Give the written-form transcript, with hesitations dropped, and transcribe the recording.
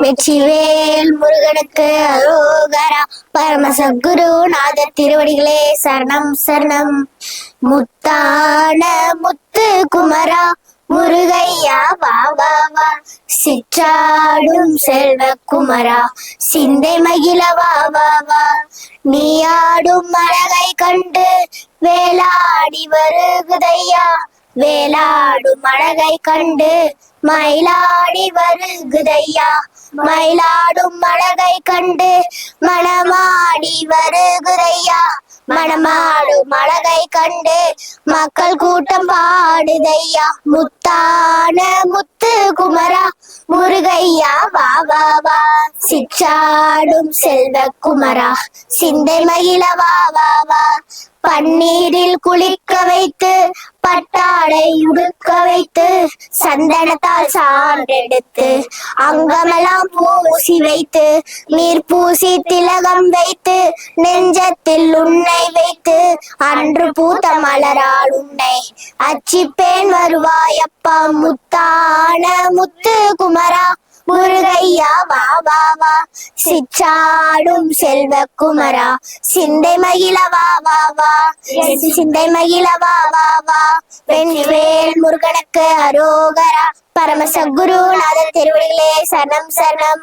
வெற்றிவேல் முருகனுக்கு அரோகரா. பரமசத்குரு நாத திருவடிகளே சரணம் சரணம். முத்தான முத்து குமரா முருகையா வா வா வா. சிற்றாடும் செல்வ குமரா சிந்தை மகிழ வா வா வா. நீயாடும் அழகை கண்டு வேலாடி வருகுதையா. வேலாடும் அழகை கண்டு மயிலாடி வருகுதையா. மயிலாடும் அழகை கண்டு மணமாடி வருகுதையா. மணமாடும் அழகை கண்டு மக்கள் கூட்டம் பாடுதையா. முத்தான முத்து குமரா முருகையா வா வா வா. சிற்றாடும் செல்வ குமரா சிந்தை மகிழ வா வா வா. பன்னீரில் குளிக்க வைத்து பட்டாடை உடுக்க வைத்து சந்தனத்தால் சான்றெடுத்து அங்கமெல்லாம் பூசி வைத்து நீர் பூசி திலகம் வைத்து நெஞ்சத்தில் உன்னை வைத்து அன்று பூத்த மலரால் உன்னை அச்சிப்பேன் வருவாயப்பா. முத்தான முத்து குமரா முருகையா வா வா வா. சிற்றாடும் செல்வ குமரா சிந்தை மகிழ வா வா வா. சிந்தை மகிழ வா வா வா. வெற்றிவேல் முருகனுக்கு அரோகரா. பரமசத்குரு நாத திருவடிகளே சரணம் சரணம்.